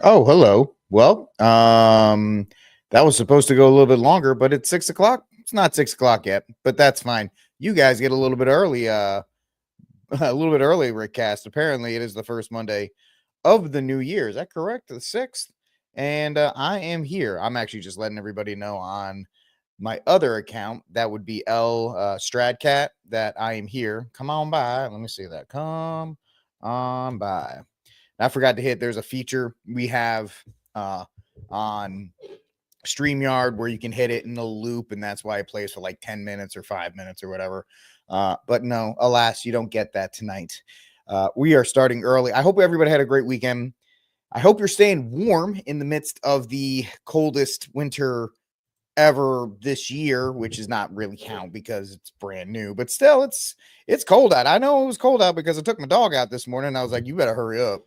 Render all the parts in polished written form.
Oh, hello. Well, that was supposed to go a little bit longer, but it's 6 o'clock. It's not 6 o'clock yet, but that's fine. You guys get a little bit early, a little bit early, Rickcast. Apparently, it is the first Monday of the new year. Is that correct? The 6th? And I am here. I'm actually just letting everybody know on my other account. That would be L Stradcat that I am here. Come on by. Let me see that. Come on by. I forgot to hit. There's a feature we have on StreamYard where you can hit it in a loop, and that's why it plays for like 10 minutes or 5 minutes or whatever. But no, alas, you don't get that tonight. We are starting early. I hope everybody had a great weekend. I hope you're staying warm in the midst of the coldest winter ever this year, which is not really count because it's brand new, but still it's cold out. I know it was cold out because I took my dog out this morning and I was like, you better hurry up.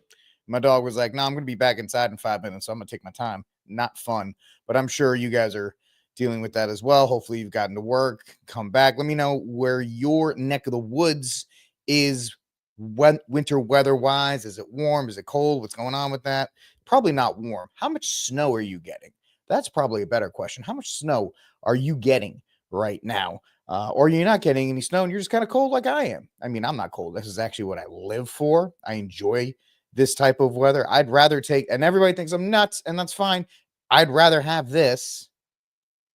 My dog was like, no, I'm gonna be back inside in 5 minutes, so I'm gonna take my time. Not fun, but I'm sure you guys are dealing with that as well. Hopefully you've gotten to work, come back. Let me know where your neck of the woods is winter weather wise. Is it warm? Is it cold? What's going on with that? Probably not warm. How much snow are you getting? That's probably a better question. How much snow are you getting right now? Or you're not getting any snow and you're just kind of cold like I am. I mean, I'm not cold. This is actually what I live for. I enjoy this type of weather. I'd rather take, and everybody thinks I'm nuts, and that's fine. I'd rather have this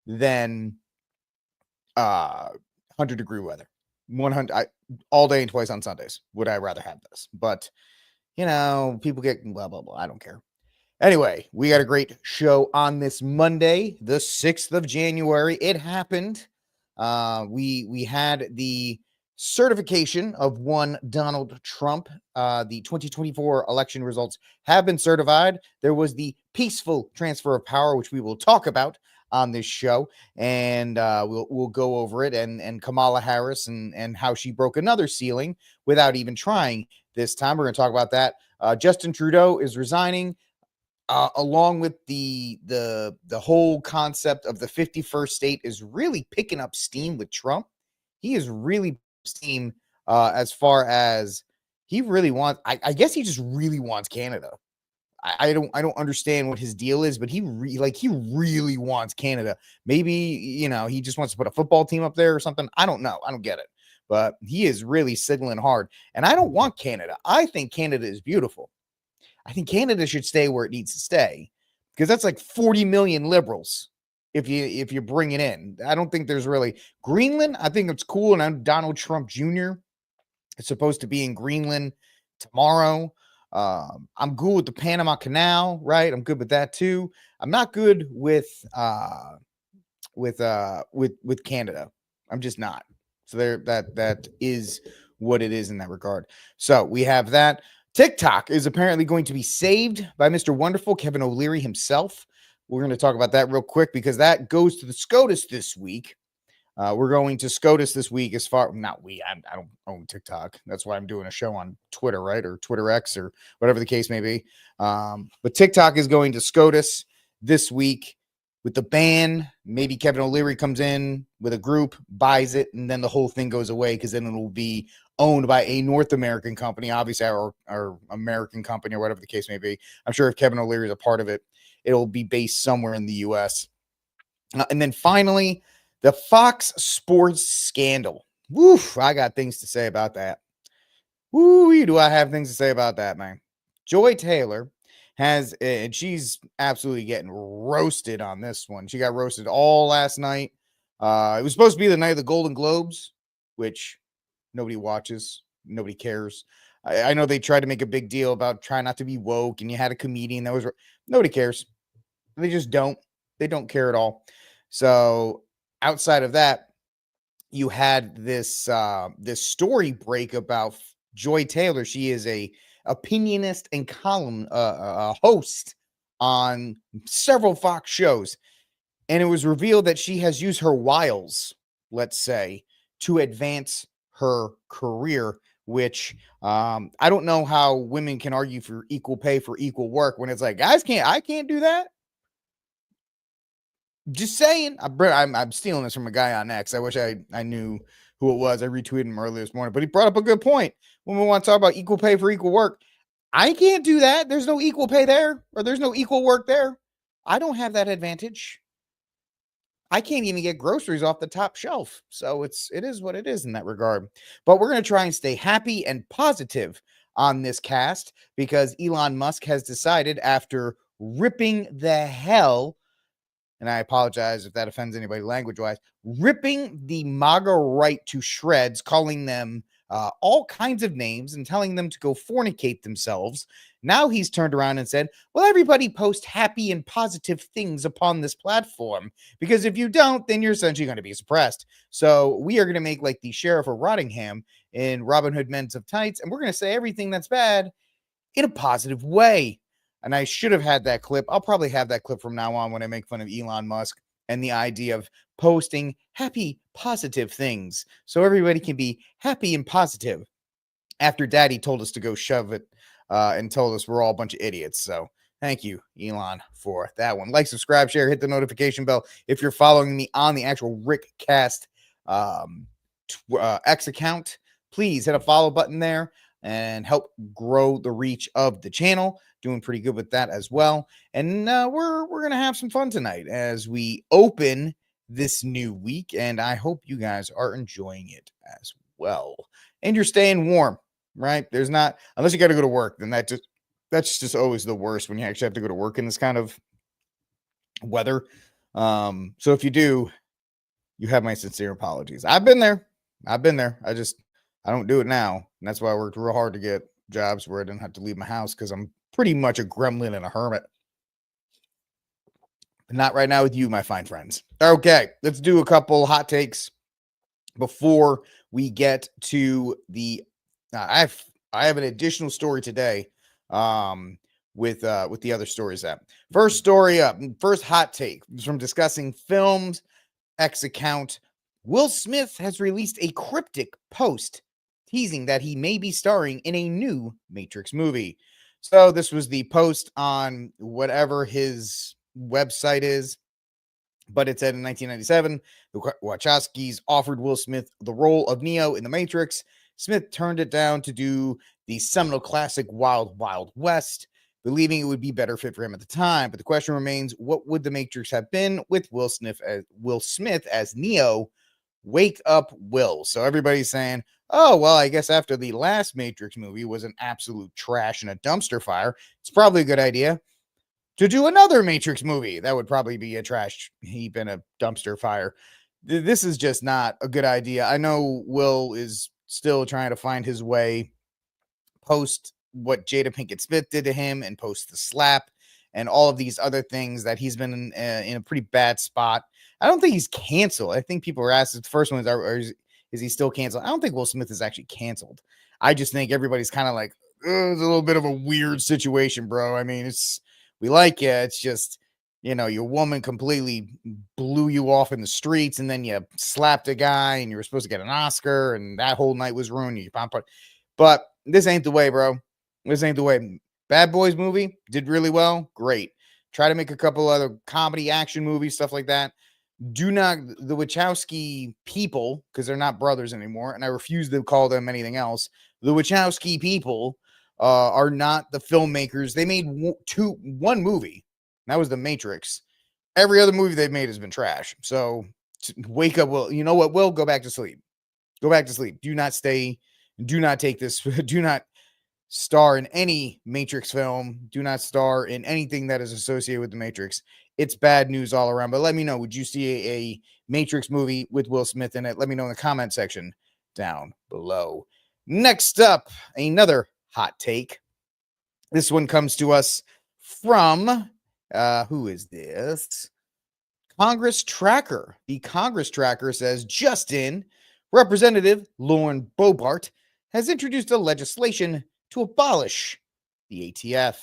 than 100-degree weather. 100 all day and twice on Sundays. Would I rather have this? But people get blah blah blah. I don't care. Anyway, we got a great show on this Monday, the 6th of January. It happened. We had the certification of one Donald Trump. The 2024 election results have been certified. There was the peaceful transfer of power, which we will talk about on this show, and we'll go over it and Kamala Harris and how she broke another ceiling without even trying this time. We're going to talk about that. Justin Trudeau is resigning. Along with the whole concept of the 51st state is really picking up steam with Trump. He is really steam as far as he really wants. I guess he just really wants Canada. I don't understand what his deal is, but he really wants Canada. Maybe he just wants to put a football team up there or something. I don't know. I don't get it, but he is really signaling hard. And I don't want Canada. I think Canada is beautiful. I think Canada should stay where it needs to stay because that's like 40 million liberals if you bring it in. I don't think there's really Greenland. I think it's cool. And I'm Donald Trump Jr. is supposed to be in Greenland tomorrow. I'm good with the Panama Canal, right? I'm good with that too. I'm not good with Canada. I'm just not. So there, that is what it is in that regard. So we have that. TikTok is apparently going to be saved by Mr. Wonderful, Kevin O'Leary himself. We're going to talk about that real quick because that goes to the SCOTUS this week. We're going to SCOTUS this week as far, not we, I don't own TikTok. That's why I'm doing a show on Twitter, right? Or Twitter X or whatever the case may be. But TikTok is going to SCOTUS this week with the ban. Maybe Kevin O'Leary comes in with a group, buys it, and then the whole thing goes away because then it'll be owned by a North American company, obviously our American company or whatever the case may be. I'm sure if Kevin O'Leary is a part of it, it'll be based somewhere in the U.S. And then finally, the Fox Sports scandal. Woof, I got things to say about that. Woo, do I have things to say about that, man? Joy Taylor has, and she's absolutely getting roasted on this one. She got roasted all last night. It was supposed to be the night of the Golden Globes, which nobody watches. Nobody cares. I know they tried to make a big deal about trying not to be woke, and you had a comedian that was. Nobody cares. They just don't. They don't care at all. So outside of that, you had this story break about Joy Taylor. She is a opinionist and column host on several Fox shows, and it was revealed that she has used her wiles, let's say, to advance her career, which I don't know how women can argue for equal pay for equal work when it's like, I can't do that. Just saying. I'm stealing this from a guy on X. I wish I knew who it was. I retweeted him earlier this morning, but he brought up a good point. When we want to talk about equal pay for equal work, I can't do that. There's no equal pay there, or there's no equal work there. I don't have that advantage. I can't even get groceries off the top shelf. So it is what it is in that regard. But we're going to try and stay happy and positive on this cast because Elon Musk has decided, after ripping the hell, and I apologize if that offends anybody language wise, ripping the MAGA right to shreds, calling them all kinds of names and telling them to go fornicate themselves. Now he's turned around and said, well, everybody post happy and positive things upon this platform, because if you don't, then you're essentially going to be suppressed. So we are going to make like the Sheriff of Rottingham in Robin Hood Men of Tights, and we're going to say everything that's bad in a positive way. And I should have had that clip. I'll probably have that clip from now on when I make fun of Elon Musk and the idea of posting happy, positive things so everybody can be happy and positive after Daddy told us to go shove it and told us we're all a bunch of idiots. So thank you, Elon, for that one. Like, subscribe, share, hit the notification bell. If you're following me on the actual Rickcast X account, please hit a follow button there and help grow the reach of the channel. Doing pretty good with that as well. And we're gonna have some fun tonight as we open this new week, and I hope you guys are enjoying it as well. And you're staying warm, right? There's not, unless you got to go to work, then that's just always the worst when you actually have to go to work in this kind of weather. So if you do, you have my sincere apologies. I've been there. I don't do it now. And that's why I worked real hard to get jobs where I didn't have to leave my house, because I'm pretty much a gremlin and a hermit. But not right now with you, my fine friends. Okay, let's do a couple hot takes before we get to the I have an additional story today with the other stories up. First story up, first hot take from Discussing Films X account. Will Smith has released a cryptic post teasing that he may be starring in a new Matrix movie. So this was the post on whatever his website is, but it said in 1997, the Wachowskis offered Will Smith the role of Neo in The Matrix. Smith turned it down to do the seminal classic Wild Wild West, believing it would be better fit for him at the time. But the question remains, what would The Matrix have been with Will Smith as Neo? Wake up, Will. So everybody's saying, oh, well, I guess after the last Matrix movie was an absolute trash and a dumpster fire, it's probably a good idea to do another Matrix movie. That would probably be a trash heap and a dumpster fire. This is just not a good idea. I know Will is still trying to find his way post what Jada Pinkett Smith did to him and post the slap and all of these other things that he's been in a pretty bad spot. I don't think he's canceled. I think people are asking, the first one is he still canceled? I don't think Will Smith is actually canceled. I just think everybody's kind of like, it's a little bit of a weird situation, bro. I mean, we like you. It's just, your woman completely blew you off in the streets, and then you slapped a guy, and you were supposed to get an Oscar, and that whole night was ruined. But this ain't the way, bro. This ain't the way. Bad Boys movie did really well. Great. Try to make a couple other comedy action movies, stuff like that. Do not, the Wachowski people, because they're not brothers anymore, and I refuse to call them anything else. The Wachowski people are not the filmmakers. They made one movie. That was The Matrix. Every other movie they've made has been trash. So wake up, Will. You know what, Will? Go back to sleep. Go back to sleep. Do not stay. Do not take this. Do not star in any Matrix film. Do not star in anything that is associated with The Matrix. It's bad news all around. But let me know, would you see a Matrix movie with Will Smith in it? Let me know in the comment section down below. Next up, another hot take. This one comes to us from, who is this? Congress Tracker. The Congress Tracker says, Justin, Representative Lauren Boebert has introduced a legislation to abolish the ATF.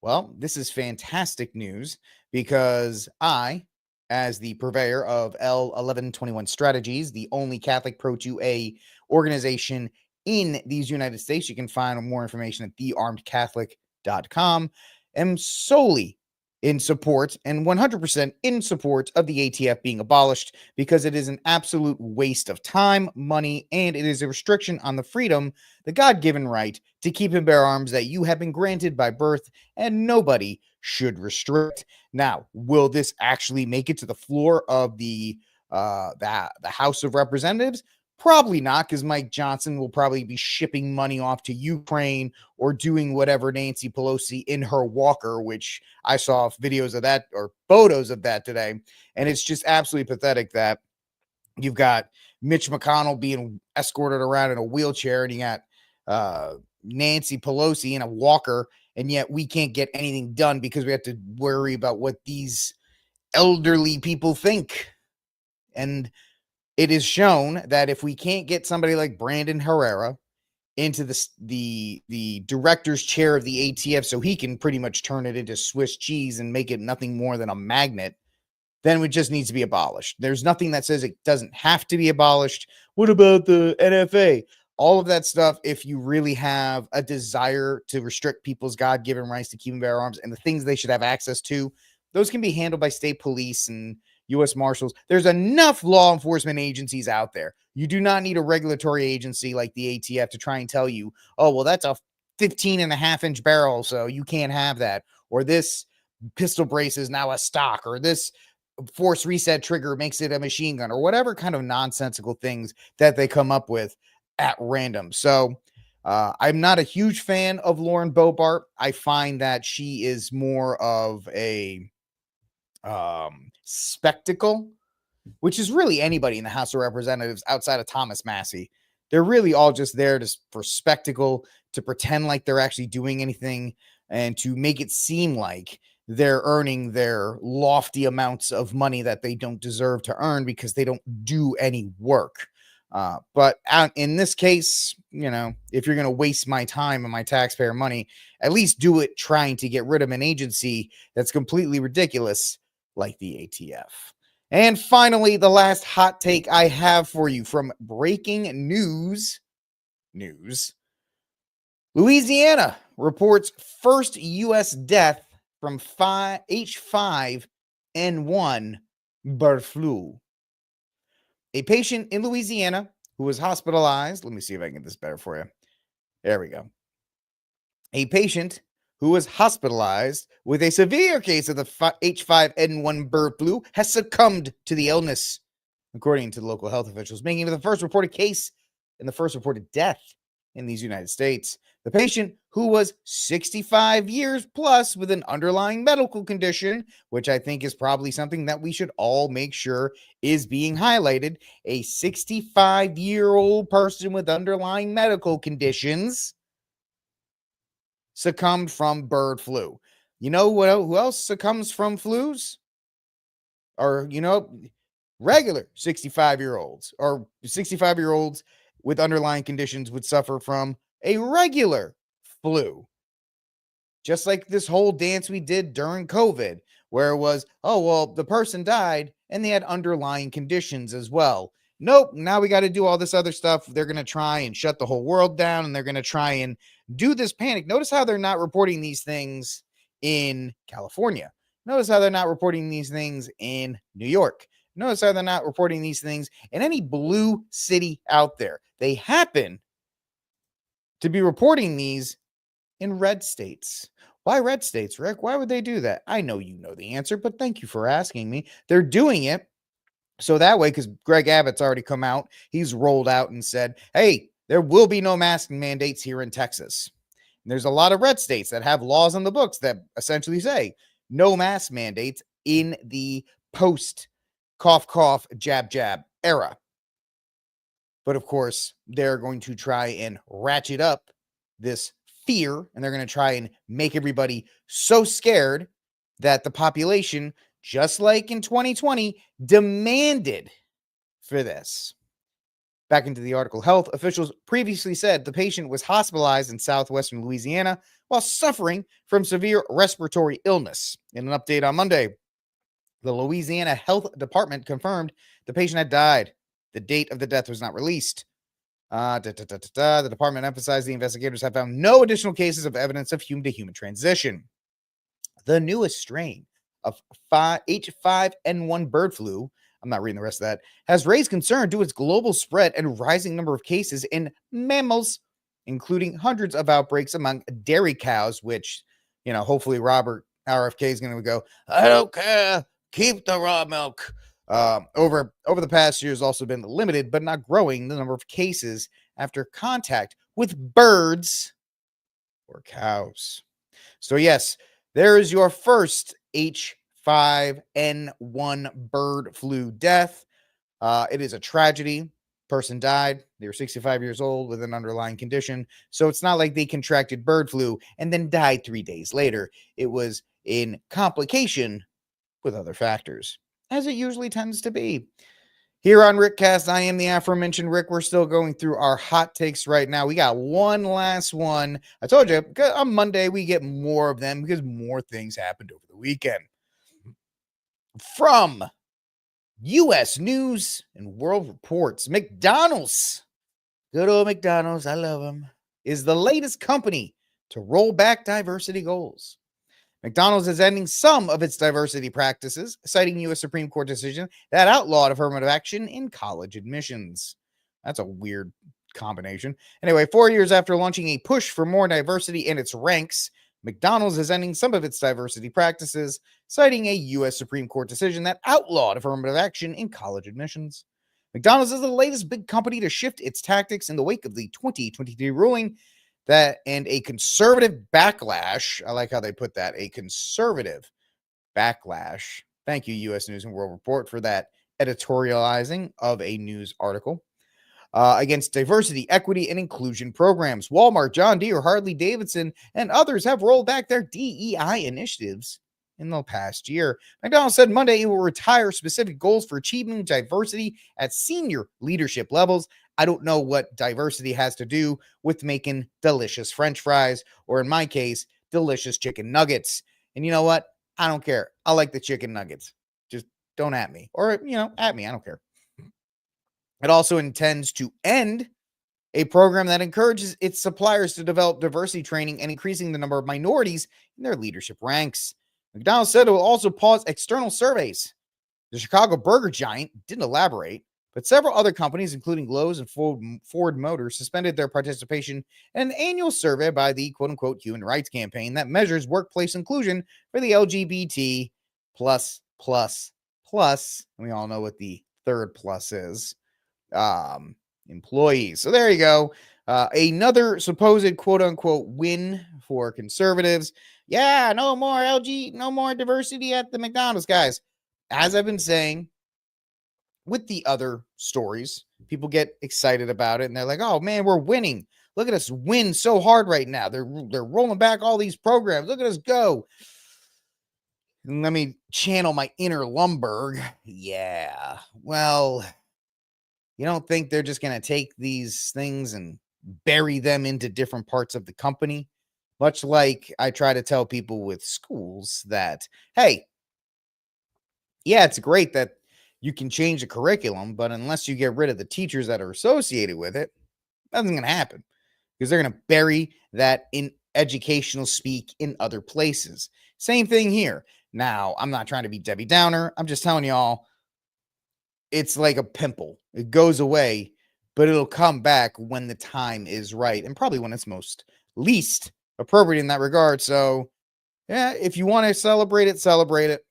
Well, this is fantastic news because I, as the purveyor of L1121 Strategies, the only Catholic pro-2A organization in these United States, you can find more information at thearmedcatholic.com, am solely in support and 100% in support of the ATF being abolished because it is an absolute waste of time, money, and it is a restriction on the freedom, the God-given right to keep and bear arms that you have been granted by birth and nobody should restrict. Now, will this actually make it to the floor of the House of Representatives? Probably not, because Mike Johnson will probably be shipping money off to Ukraine or doing whatever Nancy Pelosi in her walker, which I saw videos of that or photos of that today. And it's just absolutely pathetic that you've got Mitch McConnell being escorted around in a wheelchair and you got Nancy Pelosi in a walker, and yet we can't get anything done because we have to worry about what these elderly people think. And it is shown that if we can't get somebody like Brandon Herrera into the director's chair of the ATF so he can pretty much turn it into Swiss cheese and make it nothing more than a magnet, then it just needs to be abolished. There's nothing that says it doesn't have to be abolished. What about the NFA? All of that stuff, if you really have a desire to restrict people's God-given rights to keep and bear arms and the things they should have access to, those can be handled by state police and U.S. Marshals. There's enough law enforcement agencies out there. You do not need a regulatory agency like the ATF to try and tell you, oh, well, that's a 15.5-inch barrel, so you can't have that. Or this pistol brace is now a stock, or this force reset trigger makes it a machine gun, or whatever kind of nonsensical things that they come up with at random. So I'm not a huge fan of Lauren Boebert. I find that she is more of a spectacle, which is really anybody in the House of Representatives outside of Thomas Massey. They're really all just there for spectacle, to pretend like they're actually doing anything, and to make it seem like they're earning their lofty amounts of money that they don't deserve to earn because they don't do any work. But in this case, if you're going to waste my time and my taxpayer money, at least do it trying to get rid of an agency that's completely ridiculous like the ATF. And finally, the last hot take I have for you from breaking news. Louisiana reports first U.S. death from H5N1 bird flu. A patient in Louisiana who was hospitalized. Let me see if I can get this better for you. There we go. A patient who was hospitalized with a severe case of the H5N1 bird flu has succumbed to the illness, according to the local health officials, making it the first reported case and the first reported death in these United States. The patient, who was 65 years plus with an underlying medical condition, which I think is probably something that we should all make sure is being highlighted, a 65-year-old person with underlying medical conditions succumbed from bird flu. You know who else succumbs from flus? Or, regular 65-year-olds or 65-year-olds with underlying conditions would suffer from a regular flu. Just like this whole dance we did during COVID, where it was, oh, well, the person died and they had underlying conditions as well. Nope, now we got to do all this other stuff. They're going to try and shut the whole world down, and they're going to try and do this panic. Notice how they're not reporting these things in California. Notice how they're not reporting these things in New York. Notice how they're not reporting these things in any blue city out there. They happen to be reporting these in red states. Why red states, Rick? Why would they do that? I know you know the answer, but thank you for asking me. They're doing it so that way, because Greg Abbott's already come out, he's rolled out and said, hey, there will be no masking mandates here in Texas. And there's a lot of red states that have laws on the books that essentially say no mask mandates in the post cough, cough, jab, jab era. But of course, they're going to try and ratchet up this fear, and they're going to try and make everybody so scared that the population, just like in 2020, demanded for this. Back into the article, health officials previously said the patient was hospitalized in southwestern Louisiana while suffering from severe respiratory illness. In an update on Monday, the Louisiana Health Department confirmed the patient had died. The date of the death was not released. The department emphasized the investigators have found no additional cases of evidence of human-to-human transition. the newest strain of H5N1 bird flu, I'm not reading the rest of that, has raised concern due to its global spread and rising number of cases in mammals, including hundreds of outbreaks among dairy cows, which, hopefully Robert RFK is going to go, I don't care, keep the raw milk. Over the past year has also been limited, but not growing, the number of cases after contact with birds or cows. So yes, there is your first H5N1 bird flu death. It is a tragedy. Person died. They were 65 years old with an underlying condition. So it's not like they contracted bird flu and then died 3 days later. It was in complication with other factors, as it usually tends to be. Here on Rickcast, I am the aforementioned Rick. We're still going through our hot takes right now. We got one last one. I told you, on Monday, we get more of them because more things happened over the weekend. From U.S. News and World Reports, McDonald's, good old McDonald's, I love them, is the latest company to roll back diversity goals. McDonald's is ending some of its diversity practices, citing U.S. Supreme Court decision that outlawed affirmative action in college admissions. That's a weird combination. Anyway, 4 years after launching a push for more diversity in its ranks, McDonald's is ending some of its diversity practices, citing a U.S. Supreme Court decision that outlawed affirmative action in college admissions. McDonald's is the latest big company to shift its tactics in the wake of the 2023 ruling that and a conservative backlash. I like how they put that, a conservative backlash. Thank you, U.S. News and World Report, for that editorializing of a news article against diversity, equity, and inclusion programs. Walmart, John Deere, Harley Davidson, and others have rolled back their DEI initiatives in the past year. McDonald's said Monday it will retire specific goals for achieving diversity at senior leadership levels. I don't know what diversity has to do with making delicious French fries, or in my case, delicious chicken nuggets. And you know what? I don't care. I like the chicken nuggets. Just don't at me. Or, at me. I don't care. It also intends to end a program that encourages its suppliers to develop diversity training and increasing the number of minorities in their leadership ranks. McDonald's said it will also pause external surveys. The Chicago burger giant didn't elaborate, but several other companies, including Lowe's and Ford Motors, suspended their participation in an annual survey by the quote-unquote Human Rights Campaign that measures workplace inclusion for the LGBT plus. And we all know what the third plus is. Employees. So there you go. Another supposed quote-unquote win for conservatives. Yeah, no more diversity at the McDonald's, guys. As I've been saying, with the other stories, people get excited about it and they're like, oh man, we're winning. Look at us win so hard right now. They're rolling back all these programs. Look at us go. And let me channel my inner Lumberg. Yeah. Well, you don't think they're just going to take these things and bury them into different parts of the company? Much like I try to tell people with schools that, hey, yeah, it's great that you can change the curriculum, but unless you get rid of the teachers that are associated with it, nothing's going to happen because they're going to bury that in educational speak in other places. Same thing here. Now, I'm not trying to be Debbie Downer. I'm just telling y'all, it's like a pimple. It goes away, but it'll come back when the time is right and probably when it's least appropriate in that regard. So, yeah, if you want to celebrate it, celebrate it.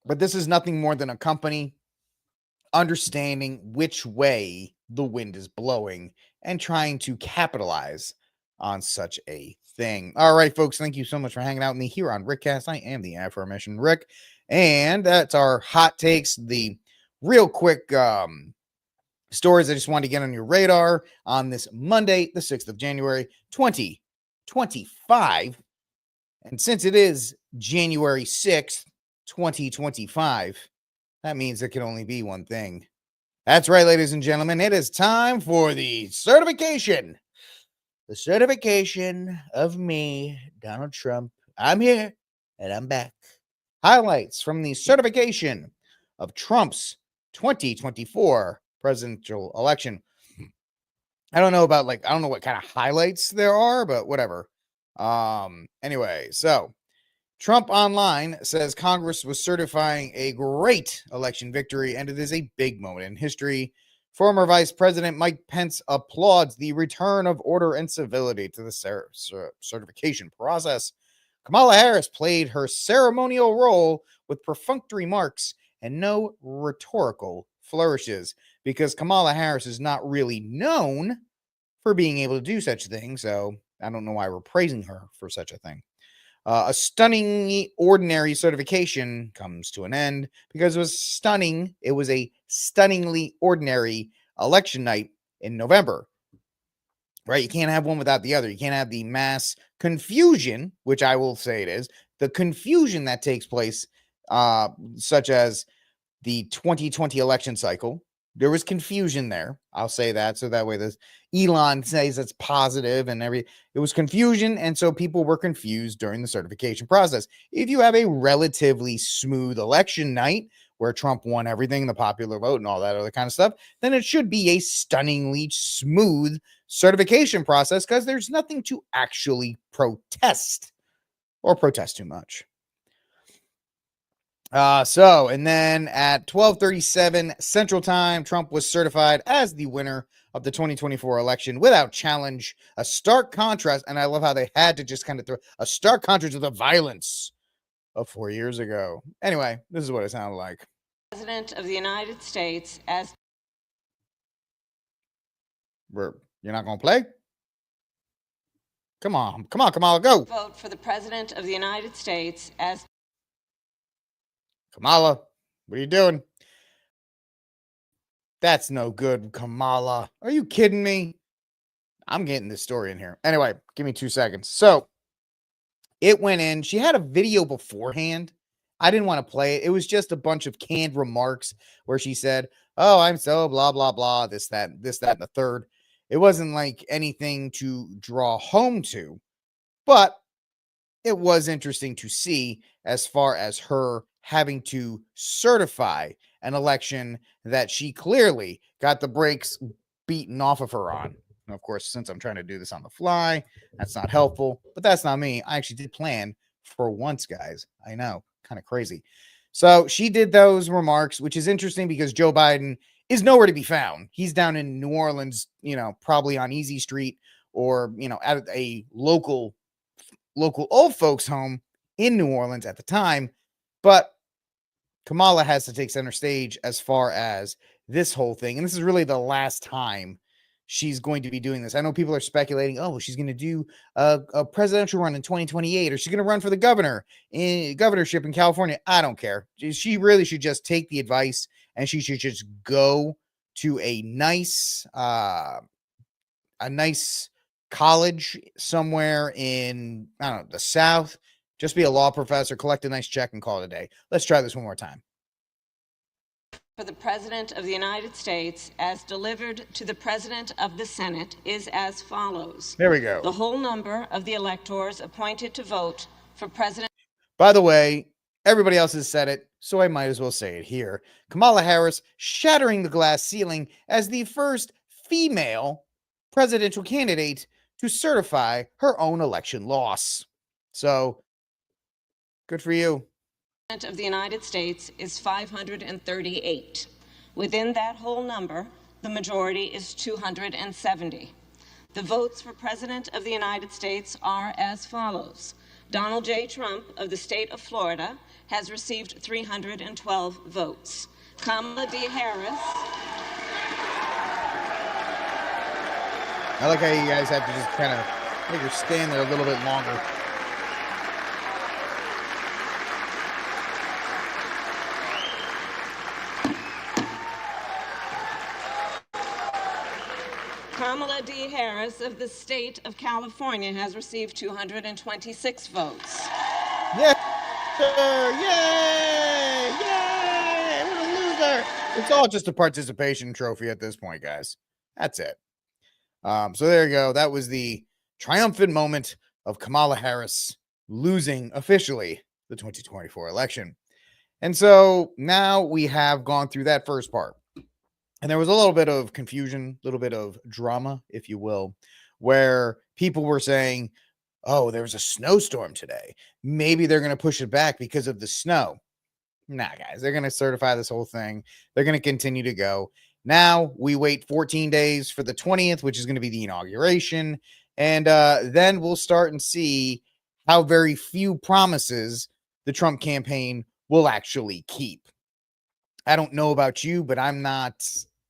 But this is nothing more than a company understanding which way the wind is blowing and trying to capitalize on such a thing. All right, folks, thank you so much for hanging out with me here on Rickcast. I am the aforementioned Rick, and that's our hot takes, the real quick stories I just wanted to get on your radar on this Monday, the 6th of January, 2025. And since it is January 6th, 2025, that means it can only be one thing. That's right, ladies and gentlemen. It is time for the certification. The certification of me, Donald Trump. I'm here and I'm back. Highlights from the certification of Trump's 2024 presidential election. I don't know what kind of highlights there are, but whatever. Anyway, so Trump Online says Congress was certifying a great election victory, and it is a big moment in history. Former Vice President Mike Pence applauds the return of order and civility to the certification process. Kamala Harris played her ceremonial role with perfunctory remarks and no rhetorical flourishes, because Kamala Harris is not really known for being able to do such a thing, so I don't know why we're praising her for such a thing. A stunningly ordinary certification comes to an end because it was stunning. It was a stunningly ordinary election night in November, right? You can't have one without the other. You can't have the mass confusion, which I will say it is, the confusion that takes place, such as the 2020 election cycle. There was confusion there. I'll say that. So that way this Elon says it's positive and it was confusion. And so people were confused during the certification process. If you have a relatively smooth election night where Trump won everything, the popular vote and all that other kind of stuff, then it should be a stunningly smooth certification process because there's nothing to actually protest or protest too much. And then at 12:37 Central Time, Trump was certified as the winner of the 2024 election without challenge. A stark contrast, and I love how they had to just kind of throw a stark contrast to the violence of 4 years ago. Anyway, this is what it sounded like. President of the United States as... You're not going to play? Come on, Kamala, go. Vote for the President of the United States as... Kamala, what are you doing? That's no good, Kamala. Are you kidding me? I'm getting this story in here. Anyway, give me 2 seconds. So it went in. She had a video beforehand. I didn't want to play it. It was just a bunch of canned remarks where she said, "Oh, I'm so blah, blah, blah, this, that, and the third." It wasn't like anything to draw home to, but it was interesting to see as far as her having to certify an election that she clearly got the brakes beaten off of her on. And of course, since I'm trying to do this on the fly, that's not helpful, but that's not me. I actually did plan for once, guys. I know, kind of crazy. So she did those remarks, which is interesting because Joe Biden is nowhere to be found. He's down in New Orleans, probably on Easy Street or, at a local old folks home in New Orleans at the time. But Kamala has to take center stage as far as this whole thing. And this is really the last time she's going to be doing this. I know people are speculating, oh, she's going to do a presidential run in 2028, or she's going to run for the governorship in California. I don't care. She really should just take the advice and she should just go to a nice college somewhere in, I don't know, the South. Just be a law professor, collect a nice check, and call it a day. Let's try this one more time. For the President of the United States, as delivered to the President of the Senate, is as follows. There we go. The whole number of the electors appointed to vote for President... By the way, everybody else has said it, so I might as well say it here. Kamala Harris shattering the glass ceiling as the first female presidential candidate to certify her own election loss. So, good for you. Of the United States is 538. Within that whole number, the majority is 270. The votes for President of the United States are as follows. Donald J. Trump of the state of Florida has received 312 votes. Kamala D. Harris... I like how you guys have to just kind of make her stand there a little bit longer. Kamala D. Harris of the state of California has received 226 votes. Yes, sir. Yay! Yay! What a loser. It's all just a participation trophy at this point, guys. That's it. So there you go. That was the triumphant moment of Kamala Harris losing officially the 2024 election. And so now we have gone through that first part. And there was a little bit of confusion, a little bit of drama, if you will, where people were saying, oh, there was a snowstorm today. Maybe they're going to push it back because of the snow. Nah, guys, they're going to certify this whole thing. They're going to continue to go. Now we wait 14 days for the 20th, which is going to be the inauguration. And then we'll start and see how very few promises the Trump campaign will actually keep. I don't know about you, but I'm not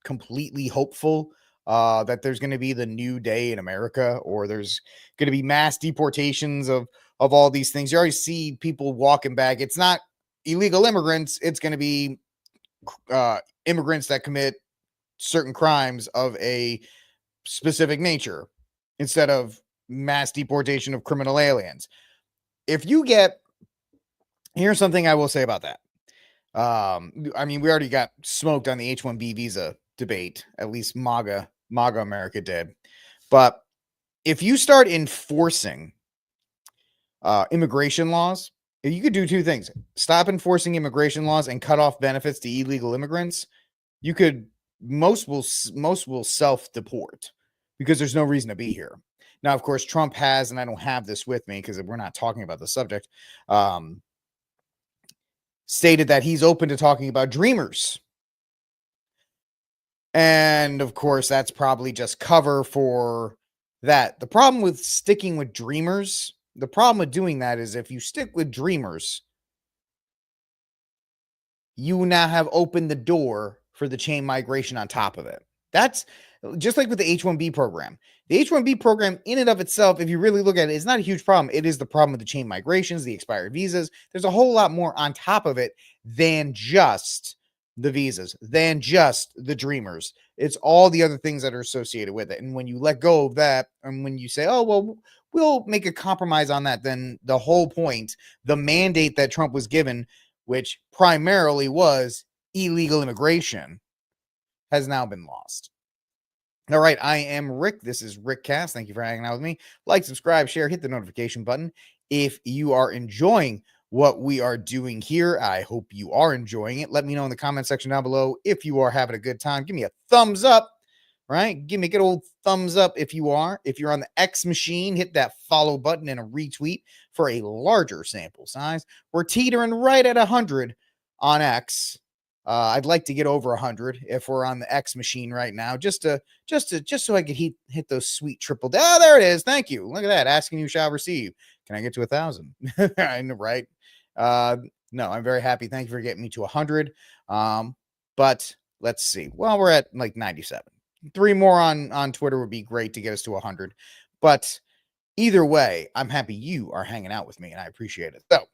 completely hopeful that there's going to be the new day in America, or there's going to be mass deportations of all these things. You already see people walking back. It's not illegal immigrants. It's going to be immigrants that commit certain crimes of a specific nature instead of mass deportation of criminal aliens. If you get, here's something I will say about that. I mean, we already got smoked on the H-1B visa debate. At least MAGA America did. But if you start enforcing immigration laws, you could do two things: stop enforcing immigration laws and cut off benefits to illegal immigrants. You could most will self-deport because there's no reason to be here. Now, of course, Trump has, and I don't have this with me because we're not talking about the subject. Stated that he's open to talking about dreamers. And of course, that's probably just cover for that. The problem with sticking with dreamers, the problem with doing that is if you stick with dreamers, you now have opened the door for the chain migration on top of it. That's just like with the H-1B program. The H-1B program in and of itself, if you really look at it, is not a huge problem. It is the problem with the chain migrations, the expired visas. There's a whole lot more on top of it than just the visas, than just the dreamers. It's all the other things that are associated with it. And when you let go of that, and when you say, oh, well, we'll make a compromise on that, then the whole point, the mandate that Trump was given, which primarily was illegal immigration, has now been lost. All right, I am Rick. This is Rick Cast. Thank you for hanging out with me. Like, subscribe, share, hit the notification button. If you are enjoying what we are doing here, I hope you are enjoying it. Let me know in the comment section down below if you are having a good time. Give me a thumbs up, right? Give me a good old thumbs up if you are. If you're on the X machine, hit that follow button and a retweet for a larger sample size. We're teetering right at 100 on X. I'd like to get over 100 if we're on the X machine right now, just so I could hit those sweet triple. Oh, there it is. Thank you. Look at that. Asking you shall receive. Can I get to 1,000? I know, right? No, I'm very happy. Thank you for getting me to 100. But let's see. Well, we're at like 97. 3 more on Twitter would be great to get us to 100. But either way, I'm happy you are hanging out with me, and I appreciate it. So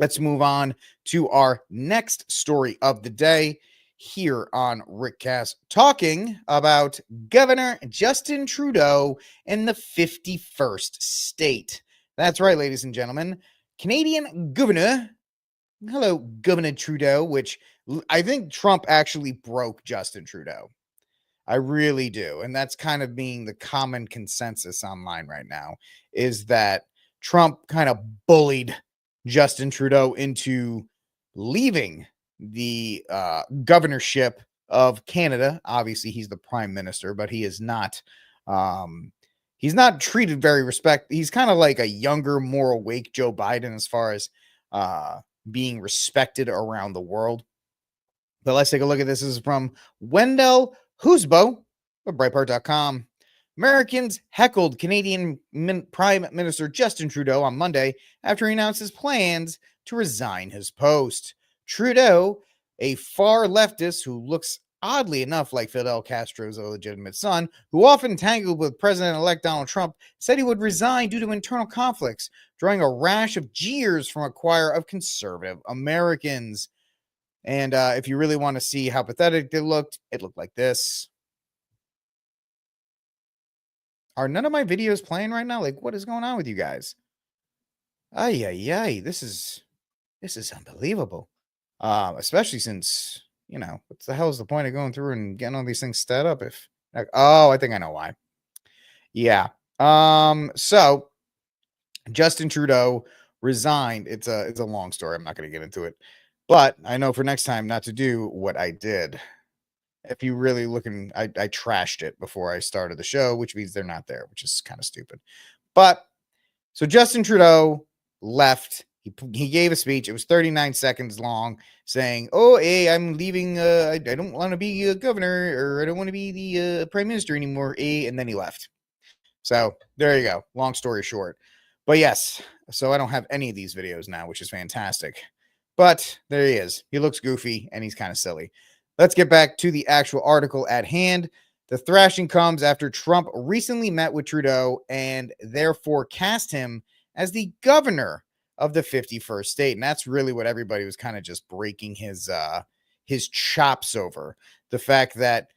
let's move on to our next story of the day here on Rickcast, talking about Governor Justin Trudeau in the 51st state. That's right, ladies and gentlemen. Canadian Governor, hello, Governor Trudeau, which I think Trump actually broke Justin Trudeau. I really do. And that's kind of being the common consensus online right now, is that Trump kind of bullied Justin Trudeau into leaving the governorship of Canada. Obviously, he's the prime minister, but he is not. He's not treated very He's kind of like a younger, more awake Joe Biden as far as being respected around the world. But let's take a look at this. This is from Wendell Husbo of Breitbart.com. Americans heckled Canadian Prime Minister Justin Trudeau on Monday after he announced his plans to resign his post. Trudeau, a far leftist who looks oddly enough like Fidel Castro's illegitimate son, who often tangled with President-elect Donald Trump, said he would resign due to internal conflicts, drawing a rash of jeers from a choir of conservative Americans. And if you really want to see how pathetic it looked like this. Are none of my videos playing right now? Like, what is going on with you guys? Ay, ay, ay. This is unbelievable. Especially since, what the hell is the point of going through and getting all these things set up if, oh, I think I know why. Yeah. So Justin Trudeau resigned. It's a long story. I'm not going to get into it, but I know for next time not to do what I did. If you really looking, I trashed it before I started the show, which means they're not there, which is kind of stupid. But So Justin Trudeau left. He gave a speech. It was 39 seconds long, saying, "Oh, hey, I'm leaving. I don't want to be a governor, or I don't want to be the prime minister anymore." And then he left. So there you go. Long story short. But yes, so I don't have any of these videos now, which is fantastic. But there he is. He looks goofy and he's kind of silly. Let's get back to the actual article at hand. The thrashing comes after Trump recently met with Trudeau and therefore cast him as the governor of the 51st state. And that's really what everybody was kind of just breaking his chops over. The fact that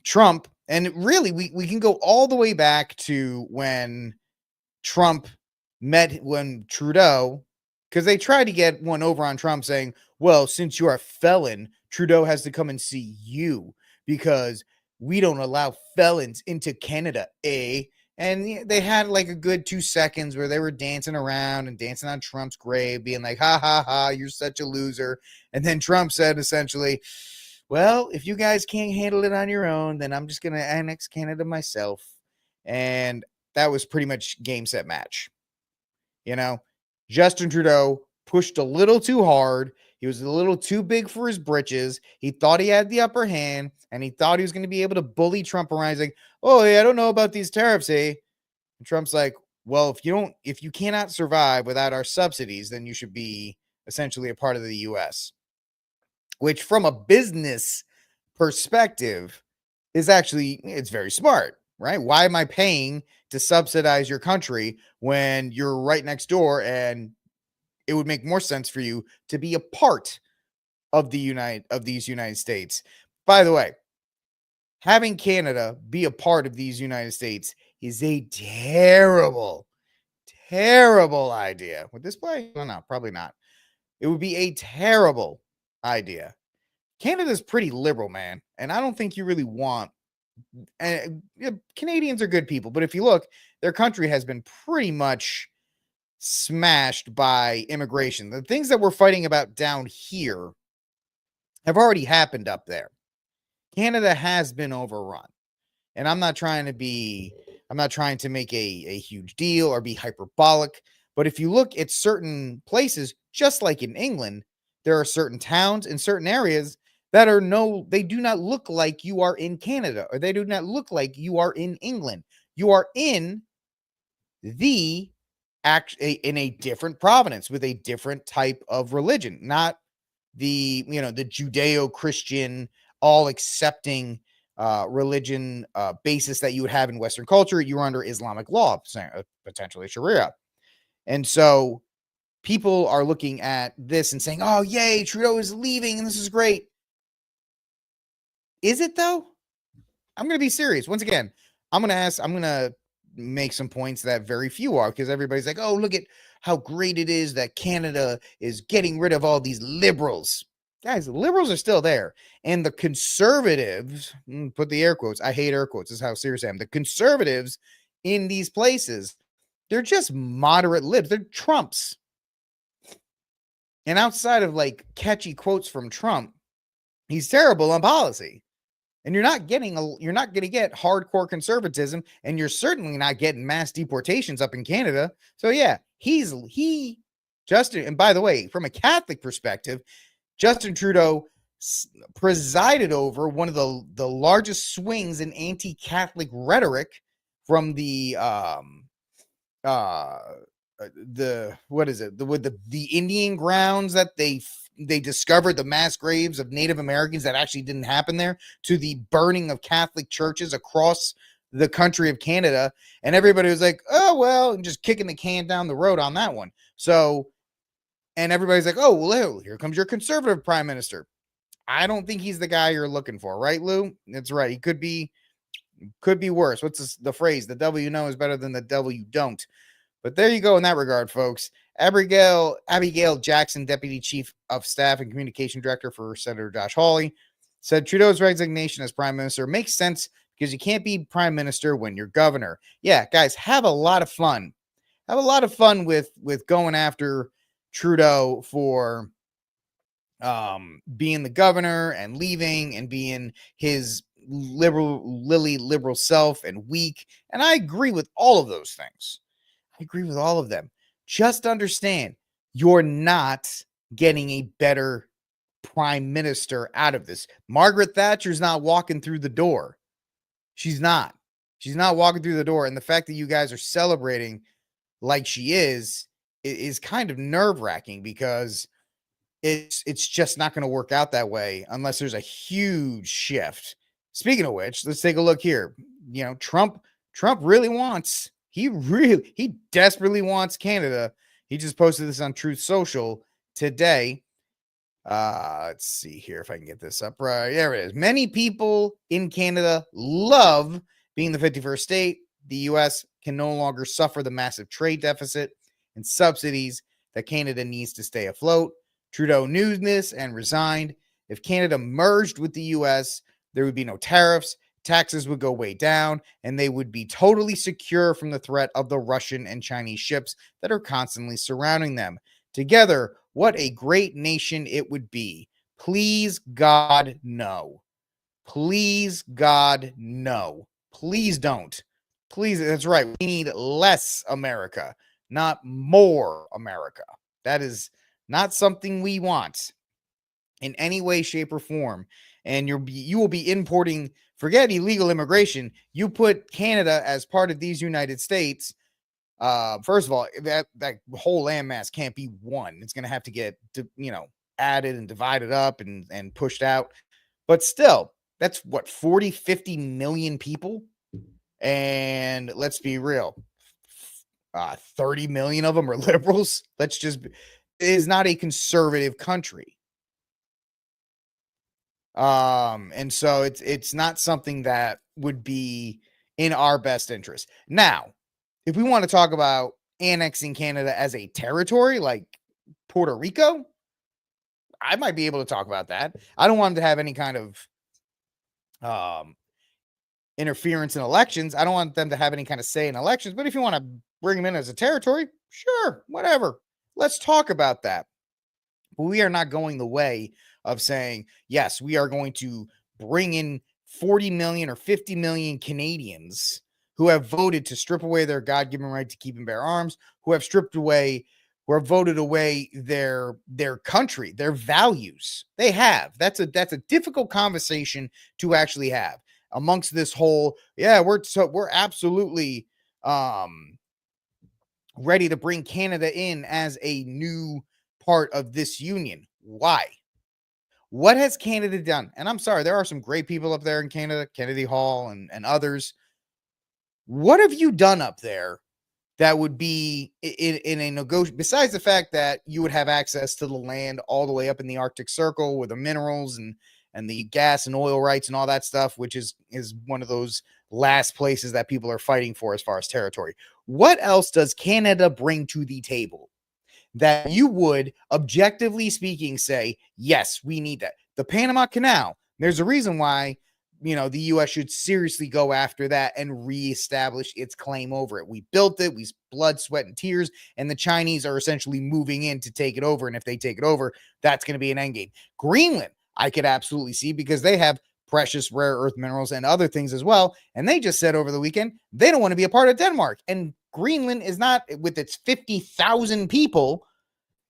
Trump, and really we can go all the way back to when Trump met when Trudeau, because they tried to get one over on Trump saying, well, since you're a felon, Trudeau has to come and see you because we don't allow felons into Canada, eh? And they had like a good 2 seconds where they were dancing around and dancing on Trump's grave, being like, ha, ha, ha, you're such a loser. And then Trump said essentially, well, if you guys can't handle it on your own, then I'm just going to annex Canada myself. And that was pretty much game, set, match. You know, Justin Trudeau pushed a little too hard. He was a little too big for his britches. He thought he had the upper hand, and he thought he was going to be able to bully Trump around. He's like, oh, hey, I don't know about these tariffs, eh? And Trump's like, well, if you cannot survive without our subsidies, then you should be essentially a part of the U.S., which from a business perspective is actually, it's very smart, right? Why am I paying to subsidize your country when you're right next door, and it would make more sense for you to be a part of these United States. By the way, having Canada be a part of these United States is a terrible, terrible idea. Would this play? No, probably not. It would be a terrible idea. Canada's pretty liberal, man, and I don't think you really want. Canadians are good people, but if you look, their country has been pretty much smashed by immigration. The things that we're fighting about down here have already happened up there. Canada has been overrun. And I'm not trying to make a huge deal or be hyperbolic, but if you look at certain places, just like in England, there are certain towns in certain areas that they do not look like you are in Canada, or they do not look like you are in England. You are in in a different province with a different type of religion, not the Judeo-Christian, all accepting religion basis that you would have in Western culture. You're under Islamic law, potentially Sharia. And so people are looking at this and saying, oh, yay, Trudeau is leaving and this is great. Is it though? I'm going to be serious. Once again, I'm going to make some points that very few are, because everybody's like, oh, look at how great it is that Canada is getting rid of all these liberals. Guys, the liberals are still there. And the conservatives, put the air quotes, I hate air quotes, this is how serious I am. The conservatives in these places, they're just moderate libs. They're Trumps. And outside of like catchy quotes from Trump, he's terrible on policy. And you're not going to get hardcore conservatism, and you're certainly not getting mass deportations up in Canada. So yeah, Justin, and by the way, from a Catholic perspective, Justin Trudeau presided over one of the largest swings in anti-Catholic rhetoric from the Indian grounds that they discovered the mass graves of Native Americans that actually didn't happen there, to the burning of Catholic churches across the country of Canada. And everybody was like, oh, well, and just kicking the can down the road on that one. So, and everybody's like, oh, well, here comes your conservative prime minister. I don't think he's the guy you're looking for, right, Lou? That's right. He could be worse. What's the phrase? The devil you know is better than the devil you don't. But there you go in that regard, folks. Abigail Jackson, Deputy Chief of Staff and Communication Director for Senator Josh Hawley, said Trudeau's resignation as Prime Minister makes sense because you can't be Prime Minister when you're governor. Yeah, guys, have a lot of fun. Have a lot of fun with going after Trudeau for being the governor and leaving and being his liberal self and weak. And I agree with all of those things. I agree with all of them. Just understand, you're not getting a better prime minister out of this. Margaret Thatcher's not walking through the door. She's not. She's not walking through the door. And the fact that you guys are celebrating like she is kind of nerve-wracking, because it's just not going to work out that way unless there's a huge shift. Speaking of which, let's take a look here. You know, Trump really wants, he desperately wants Canada. He just posted this on Truth Social today. Let's see here if I can get this up right. There it is. Many people in Canada love being the 51st state. The U.S. can no longer suffer the massive trade deficit and subsidies that Canada needs to stay afloat. Trudeau knew this and resigned. If Canada merged with the U.S., there would be no tariffs, taxes would go way down, and they would be totally secure from the threat of the Russian and Chinese ships that are constantly surrounding them. Together, what a great nation it would be. Please, God, no. Please, God, no. Please don't. Please, that's right. We need less America, not more America. That is not something we want in any way, shape, or form. And you will be importing, forget illegal immigration. You put Canada as part of these United States. First of all, that whole landmass can't be one. It's going to have to get, added and divided up and pushed out. But still, that's what, 40, 50 million people. And let's be real, 30 million of them are liberals. It is not a conservative country. And so it's not something that would be in our best interest. Now, if we want to talk about annexing Canada as a territory like Puerto Rico, I might be able to talk about that. I don't want them to have any kind of interference in elections. I don't want them to have any kind of say in elections. But if you want to bring them in as a territory, sure, whatever. Let's talk about that. But we are not going the way of saying, yes, we are going to bring in 40 million or 50 million Canadians who have voted to strip away their God-given right to keep and bear arms, who have voted away their country, their values. They have. That's a difficult conversation to actually have amongst this whole, we're absolutely ready to bring Canada in as a new part of this union. Why? What has Canada done? And I'm sorry, there are some great people up there in Canada, Kennedy Hall and others. What have you done up there that would be in a negotiation, besides the fact that you would have access to the land all the way up in the Arctic Circle with the minerals and the gas and oil rights and all that stuff, which is one of those last places that people are fighting for as far as territory. What else does Canada bring to the table that you would, objectively speaking, say, yes, we need that? The Panama Canal, there's a reason why, the U.S. should seriously go after that and reestablish its claim over it. We built it, we blood, sweat, and tears, and the Chinese are essentially moving in to take it over. And if they take it over, that's going to be an endgame. Greenland, I could absolutely see, because they have precious rare earth minerals and other things as well. And they just said over the weekend, they don't want to be a part of Denmark. And Greenland is not, with its 50,000 people,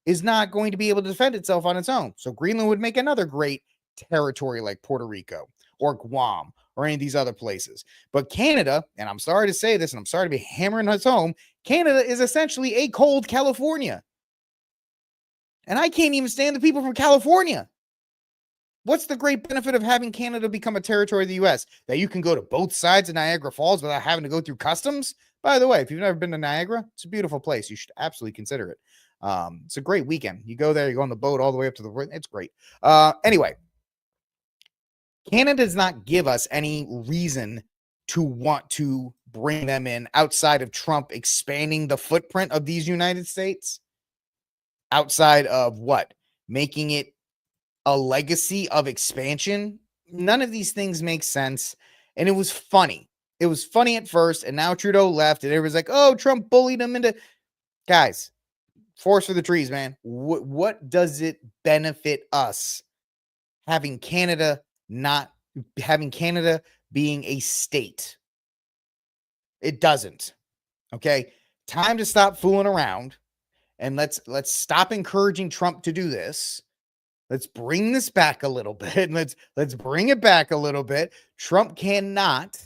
is not going to be able to defend itself on its own. So Greenland would make another great territory like Puerto Rico or Guam or any of these other places. But Canada, and I'm sorry to say this, and I'm sorry to be hammering us home, Canada is essentially a cold California. And I can't even stand the people from California. What's the great benefit of having Canada become a territory of the U.S.? That you can go to both sides of Niagara Falls without having to go through customs? By the way, if you've never been to Niagara, it's a beautiful place. You should absolutely consider it. It's a great weekend. You go there, you go on the boat all the way up to it's great. Anyway, Canada does not give us any reason to want to bring them in outside of Trump expanding the footprint of these United States. Outside of what? Making it a legacy of expansion. None of these things make sense. And it was funny. It was funny at first, and now Trudeau left, and everyone's like, oh, Trump bullied him into... Guys, forest for the trees, man. What does it benefit us having Canada being a state? It doesn't. Okay. time to stop fooling around, and let's stop encouraging Trump to do this. Let's bring this back a little bit. Let's bring it back a little bit. Trump cannot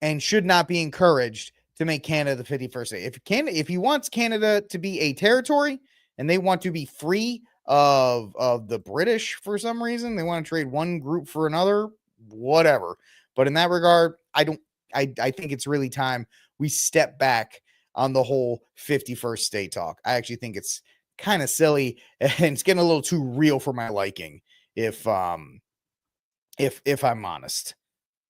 and should not be encouraged to make Canada the 51st state. If he wants Canada to be a territory and they want to be free of the British for some reason, they want to trade one group for another, whatever. But in that regard, I think it's really time we step back on the whole 51st state talk. I actually think it's kind of silly and it's getting a little too real for my liking, if I'm honest.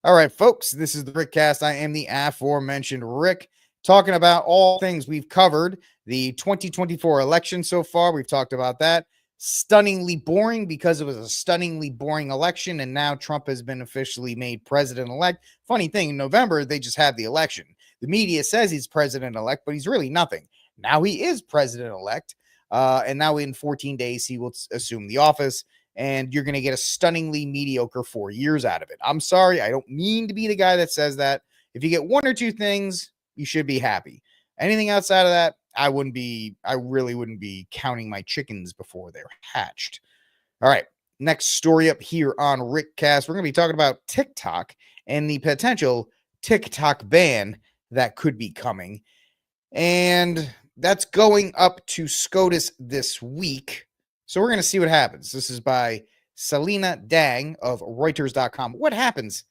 All right, folks, this is the Rickcast. I am the aforementioned Rick, talking about all things. We've covered the 2024 election so far. We've talked about that. Stunningly boring because it was a stunningly boring election, and now Trump has been officially made president-elect. Funny thing, in November, they just had the election. The media says he's president-elect, but he's really nothing. Now he is president-elect, and now in 14 days, he will assume the office. And you're going to get a stunningly mediocre 4 years out of it. I'm sorry. I don't mean to be the guy that says that. If you get one or two things, you should be happy. Anything outside of that, I really wouldn't be counting my chickens before they're hatched. All right. Next story up here on Rickcast. We're going to be talking about TikTok and the potential TikTok ban that could be coming. And that's going up to SCOTUS this week. So we're going to see what happens. This is by Selena Dang of Reuters.com. What happens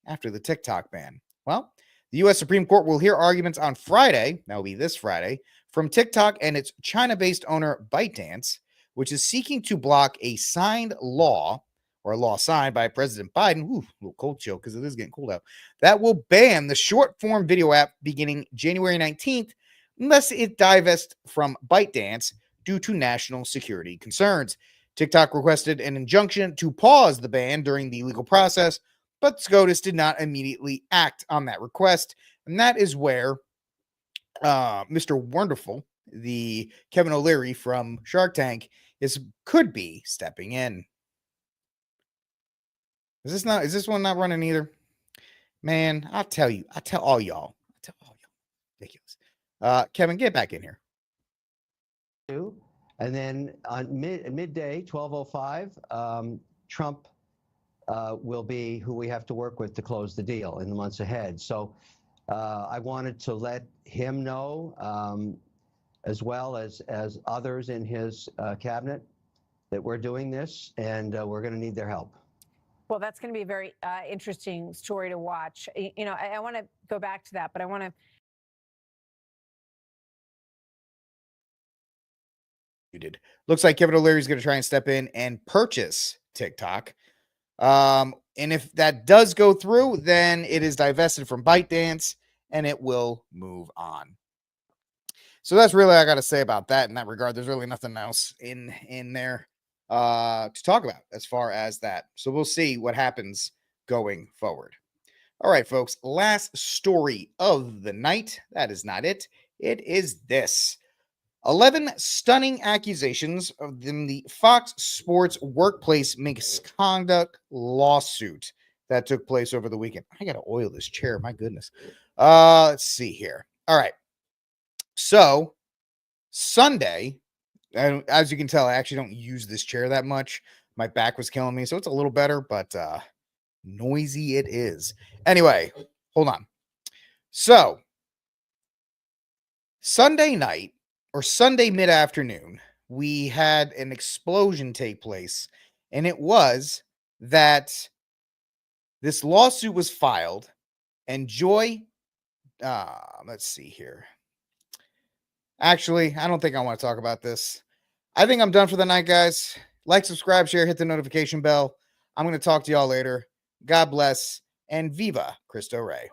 after the TikTok ban? Well, the U.S. Supreme Court will hear arguments on Friday, that will be this Friday, from TikTok and its China-based owner ByteDance, which is seeking to block a signed law, or a law signed by President Biden, a little cold chill because it is getting cold out, that will ban the short-form video app beginning January 19th, unless it divests from ByteDance due to national security concerns. TikTok requested an injunction to pause the ban during the legal process, but SCOTUS did not immediately act on that request. And that is where Mr. Wonderful, the Kevin O'Leary from Shark Tank, could be stepping in. Is this one not running either? Man, I tell all y'all. Ridiculous. Kevin, get back in here. And then on midday, 12:05, Trump will be who we have to work with to close the deal in the months ahead. So I wanted to let him know, as well as others in his cabinet, that we're doing this, and we're going to need their help. Well, that's going to be a very interesting story to watch. You know, I want to go back to that, but I want to. Looks like Kevin O'Leary is going to try and step in and purchase TikTok. And if that does go through, then it is divested from ByteDance and it will move on. So that's really all I got to say about that in that regard. There's really nothing else in there to talk about as far as that. So we'll see what happens going forward. All right, folks, last story of the night. That is not it. It is this. 11 stunning accusations of the Fox Sports workplace misconduct lawsuit that took place over the weekend. I got to oil this chair. My goodness. Let's see here. All right. So Sunday, and as you can tell, I actually don't use this chair that much. My back was killing me, so it's a little better, but noisy it is. Anyway, hold on. So Sunday night, or Sunday mid-afternoon, we had an explosion take place, and it was that this lawsuit was filed, and Joy, let's see here. Actually, I don't think I want to talk about this. I think I'm done for the night, guys. Like, subscribe, share, hit the notification bell. I'm going to talk to y'all later. God bless, and Viva Cristo Rey.